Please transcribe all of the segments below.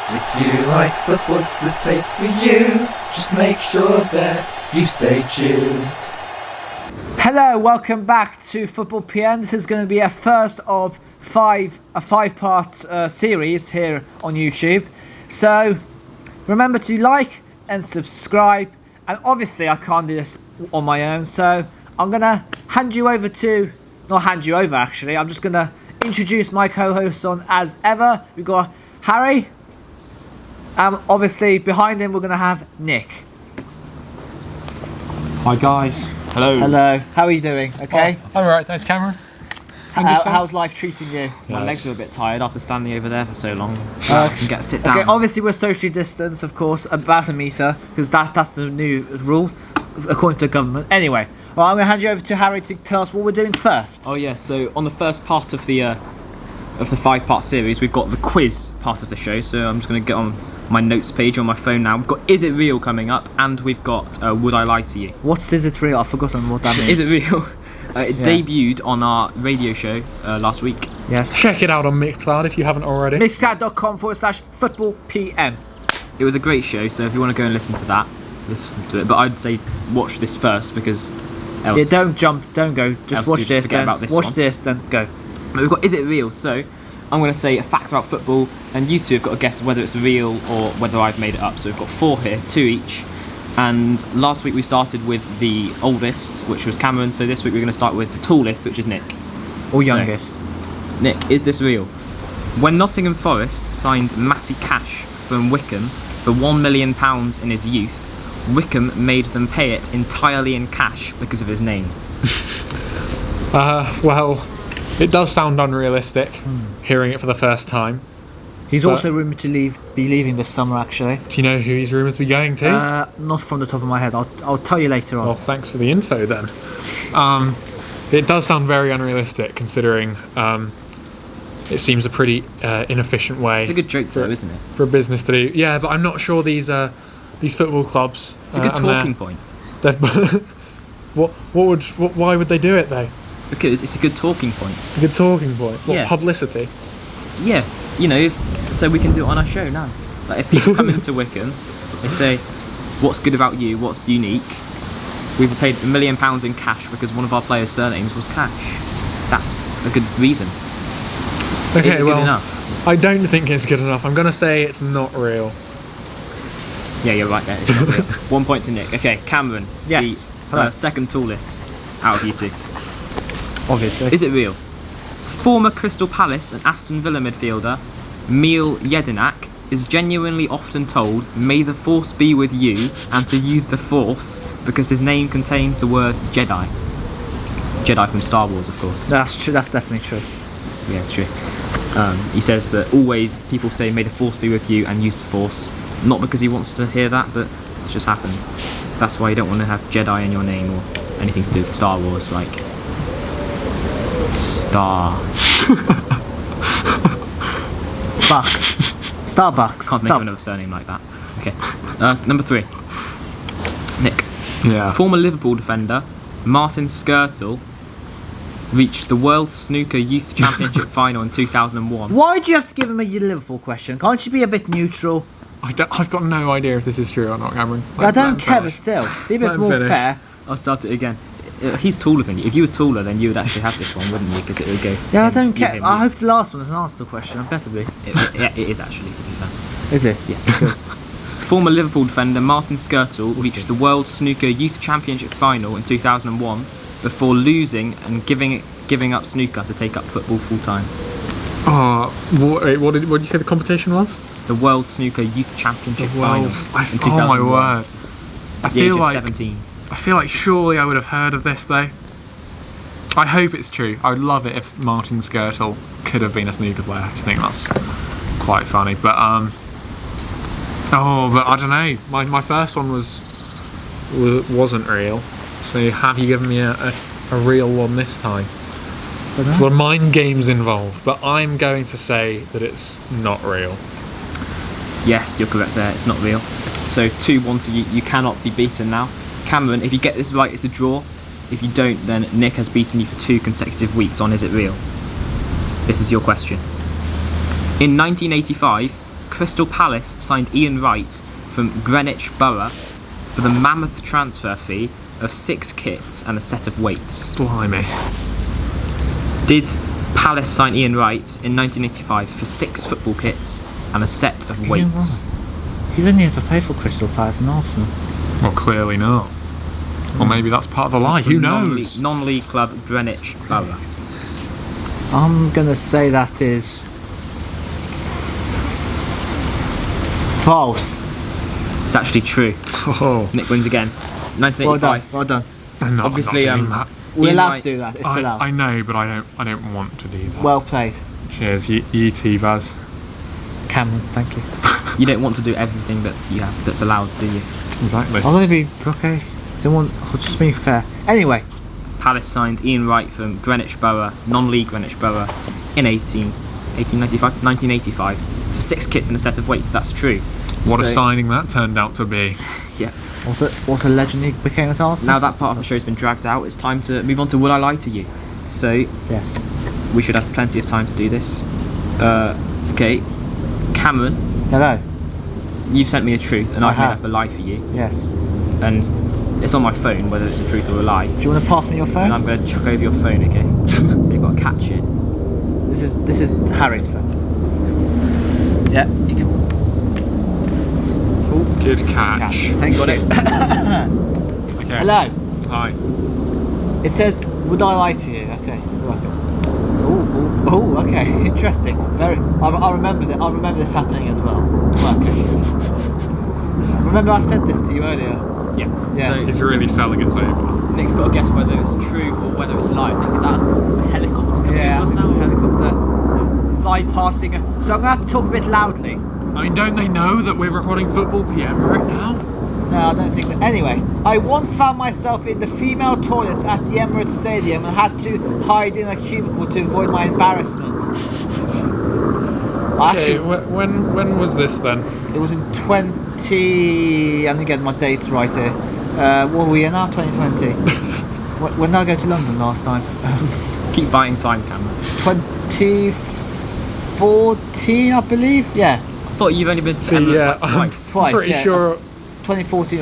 If you like football's the place for you, just make sure that you stay tuned. Hello, welcome back to Football PM. This is going to be a first of a five-part series here on YouTube. So remember to like and subscribe. And obviously I can't do this on my own, so I'm going to hand you over to... Not hand you over, actually. I'm just going to introduce my co-hosts on as ever. We've got Harry. Obviously, behind him, we're going to have Nick. Hi, guys. Hello. Hello. How are you doing? Okay? Oh, I'm alright, thanks, Cameron. How's life treating you? My legs are a bit tired after standing over there for so long. I can sit down. Okay, obviously, we're socially distanced, of course, about a metre, because that's the new rule, according to the government. Anyway, well, I'm going to hand you over to Harry to tell us what we're doing first. Oh, yeah, so on the first part of the five-part series, we've got the quiz part of the show, so I'm just going to get on my notes page on my phone now. We've got Is It Real coming up, and we've got Would I Lie to You? What's Is It Real? I've forgotten what that means. Is It Real? It debuted on our radio show last week. Yes. Check it out on Mixcloud if you haven't already. Mixcloud.com/footballpm. It was a great show, so if you want to go and listen to that, listen to it. But I'd say watch this first, because else... Yeah, don't jump, don't go. Just watch this, then watch this, then go. But we've got Is It Real? So I'm going to say a fact about football, and you two have got to guess whether it's real or whether I've made it up. So we've got 4 here, 2 each. And last week we started with the oldest, which was Cameron. So this week we're going to start with the tallest, which is Nick. Or youngest. Nick, is this real? When Nottingham Forest signed Matty Cash from Wickham for £1 million in his youth, Wickham made them pay it entirely in cash because of his name. Well, it does sound unrealistic, hearing it for the first time. He's also rumoured to be leaving this summer, actually. Do you know who he's rumoured to be going to? Not from the top of my head. I'll tell you later on. Well, thanks for the info then. It does sound very unrealistic, considering it seems a pretty inefficient way. It's a good joke though, isn't it? For a business to do. Yeah, but I'm not sure these football clubs... It's a good talking point. Why would they do it though? Because it's a good talking point. A good talking point? What, Yeah. publicity? Yeah, you know, so we can do it on our show now. Like if people come into Wickham, they say, what's good about you, what's unique? We've paid £1 million in cash because one of our players' surnames was Cash. That's a good reason. Okay, Is it well, good enough? I don't think it's good enough. I'm going to say it's not real. Yeah, you're right there, it's not real. 1 point to Nick. Okay, Cameron, Yes. the second tallest out of you two. Obviously. Is it real? Former Crystal Palace and Aston Villa midfielder Emil Jedinak is genuinely often told, "May the Force be with you," and to use the Force because his name contains the word Jedi. Jedi from Star Wars, of course. That's true. That's definitely true. Yeah, it's true. He says that always people say, "May the Force be with you," and use the Force. Not because he wants to hear that, but it just happens. That's why you don't want to have Jedi in your name or anything to do with Star Wars, like Starbucks. Can't think of another surname like that. Okay. Number 3. Nick. Yeah. Former Liverpool defender Martin Skirtle reached the World Snooker Youth Championship final in 2001. Why do you have to give him a Liverpool question? Can't you be a bit neutral? I've got no idea if this is true or not, Cameron. I don't care, but still, be a bit more fair. I'll start it again. He's taller than you. If you were taller, then you would actually have this one, wouldn't you? Because it would go. Yeah, I don't care. I hope the last one is an answer question. I better be. It is actually, to be fair. Is it? Yeah. Good. Former Liverpool defender Martin Skirtle reached the World Snooker Youth Championship final in 2001 before losing and giving up snooker to take up football full time. What did you say the competition was? The World Snooker Youth Championship final in 2001. Oh my word! I feel like 17. I feel like surely I would have heard of this though. I hope it's true. I would love it if Martin Skirtle could have been a snooker player. I just think that's quite funny. But but I don't know. My first one wasn't real. So have you given me a real one this time? There's a lot of mind games involved, but I'm going to say that it's not real. Yes, you're correct there. It's not real. So 2-1 to you. You cannot be beaten now. Cameron, if you get this right, it's a draw. If you don't, then Nick has beaten you for 2 consecutive weeks on Is It Real? This is your question. In 1985, Crystal Palace signed Ian Wright from Greenwich Borough for the mammoth transfer fee of 6 kits and a set of weights? Blimey. Did Palace sign Ian Wright in 1985 for 6 football kits and a set of weights? He didn't even play for Crystal Palace and Arsenal. Well, clearly not. Or maybe that's part of the lie. Who knows? Non-league club Greenwich Borough. I'm gonna say that is false. It's actually true. Oh. Nick wins again. Well done. 1985. Well done. I'm not, Obviously, I'm not doing that. We're Ian allowed Wright- to do that. It's I allowed. know, but I don't want to do that. Well played, Cheers, you too, Baz. Cameron. Thank you. You don't want to do everything that you have that's allowed, do you? Exactly. I'll only be okay. Don't want. I'll just be fair. Anyway, Palace signed Ian Wright from Greenwich Borough, non-league Greenwich Borough, in 1985 for 6 kits and a set of weights. That's true. What a So- signing that turned out to be. Yeah. what a legend he became at Arsenal. Now that part of the show's been dragged out, it's time to move on to Would I Lie to You? So Yes. we should have plenty of time to do this. Okay, Cameron, Hello. you've sent me a truth and I I've made have. up a lie for you. Yes. And it's on my phone, whether it's a truth or a lie. Do you want to pass me your phone? And I'm going to chuck over your phone, okay? So you've got to catch it. This is Harry's phone. Yeah. You can. Good catch. Thank Got you. it? Okay. Hello. Hi. It says, "Would I lie to you?" Okay. You're welcome. Oh, okay. Interesting. Very. I remember that. I remember this happening as well. Okay. Remember I said this to you earlier. Yeah. Yeah. He's really selling it over. Nick's got to guess whether it's true or whether it's a lie. I think is that a helicopter coming Yeah, across it's now? a helicopter fly passing. So I'm gonna have to talk a bit loudly. I mean, don't they know that we're recording Football PM right now? No, I don't think that. Anyway, I once found myself in the female toilets at the Emirates Stadium and had to hide in a cubicle to avoid my embarrassment. Okay, Actually, when was this then? it was in 20. I'm gonna get my dates right here. What are we in now? 2020. When did I go to London last time? Keep buying time, Cameron. 2014, I believe. Yeah, I thought you've only been to Emirates like twice. twice. Pretty yeah. sure 2014.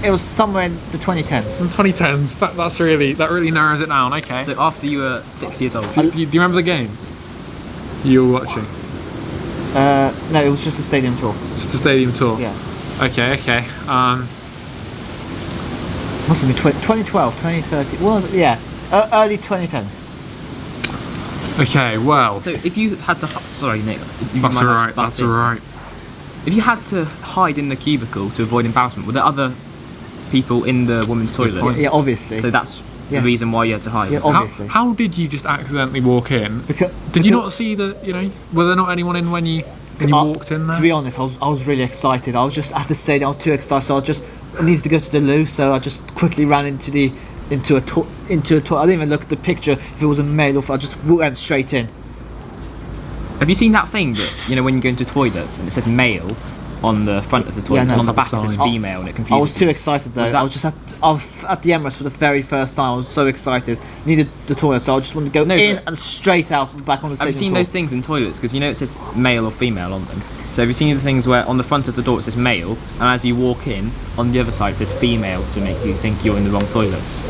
It was somewhere in the 2010s. in 2010s. That really narrows it down. Okay. So after you were 6 years old. do you remember the game you were watching? No, it was just a stadium tour. Just a stadium tour. Yeah. Okay. Must have been 2012, 2013. Well, yeah, early 2010s. Okay. Well, So if you had to, sorry Nick, that's alright. That's alright. If you had to hide in the cubicle to avoid embarrassment, were there other people in the women's toilets? Yeah, obviously. So that's Yes. the reason why you had to hide. Yeah, is it? obviously. How did you just accidentally walk in? Did you not see the? Were there not anyone in when you walked in there? To be honest, I was really excited. I was just at the stadium. I was too excited. So I needed to go to the loo. So I just quickly ran into a toilet. I didn't even look at the picture if it was a male or I just went straight in. Have you seen that thing that when you go into toilets and it says male on the front of the toilet, no, and on the it's back like it a says sign. female, and it confuses I was too you? excited though. Was that- I was at the Emirates for the very first time. I was so excited. Needed the toilet, so I just wanted to go No, in but- and straight out back on the Have you stadium seen tour. those things in toilets? Because it says male or female on them. So have you seen the things where on the front of the door it says male, and as you walk in, on the other side it says female to make you think you're in the wrong toilets?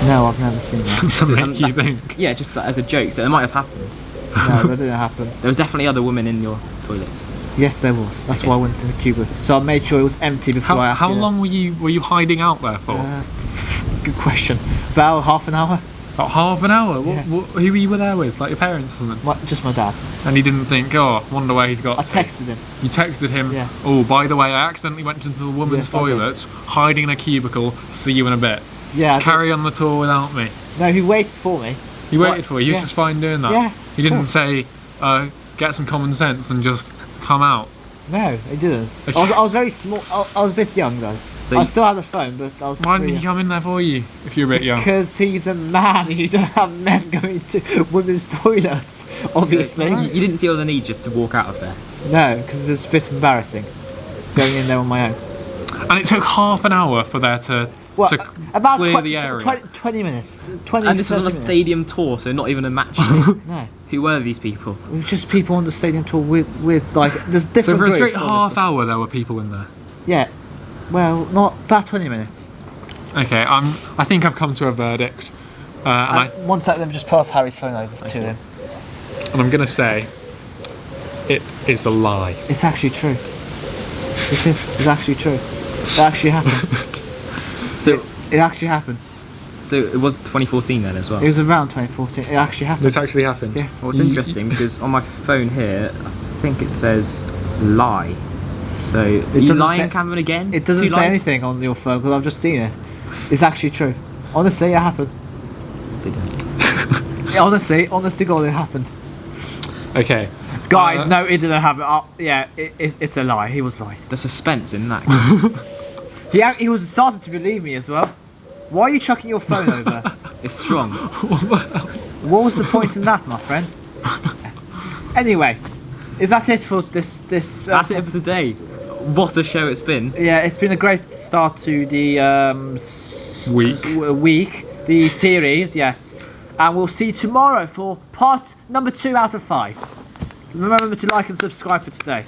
No, I've never seen that. to make you think. Yeah, just as a joke. So it might have happened. No, that didn't happen. There was definitely other women in your toilets. Yes, there was. That's why I went to the cubicle. So I made sure it was empty before I How actually. long were you hiding out there for? Good question. About half an hour. About half an hour. Yeah. Who were you there with? Like your parents or something? Just my dad. And you didn't think, oh, wonder where he's got I to. texted him. You texted him, Yeah. oh, by the way, I accidentally went into the women's Yes, I did. toilets, hiding in a cubicle, see you in a bit. Yeah. Carry on the tour without me. No, he waited for me. He waited for you, he was Yeah. just fine doing that. Yeah, He didn't course. say, get some common sense and just come out. No, he didn't. I was very small. I was a bit young though. So I you- still had a phone, but I was. Why didn't really he come in there for you if you're a bit young? Because he's a man. You don't have men going to women's toilets, obviously. So you didn't feel the need just to walk out of there. No, because it's a bit embarrassing going in there on my own. And it took half an hour for there to What? to About clear 20, the area. 20 minutes. 20 And this was on a 30 minutes. stadium tour, so not even a match. No. Who were these people? It was just people on the stadium tour with like, there's So different for a groups, straight half obviously. hour, there were people in there. Yeah. Well, not about 20 minutes. Okay, I think I've come to a verdict, and One sec, let me just pass Harry's phone over to him. I'm gonna say it is a lie. It's actually true. It is. It's actually true. It actually happened. So, It actually happened. so it was 2014 then as well. It was around 2014. It actually happened. This actually happened. Yes. Well, it's interesting because on my phone here, I think it says lie. So, are you doesn't lying, say- Cameron, again? It doesn't Two say lies? anything on your phone because I've just seen it. It's actually true. Honestly, it happened. Honestly, honest to God, it happened. Okay. Guys, no, it didn't happen. Yeah, it's a lie. He was right. The suspense in that. He was starting to believe me as well. Why are you chucking your phone over? It's strong. What was the point in that, my friend? Anyway, is that it for this? That's it for today. What a show it's been. Yeah, it's been a great start to the week, the series, yes. And we'll see you tomorrow for part number 2 out of 5. Remember to like and subscribe for today.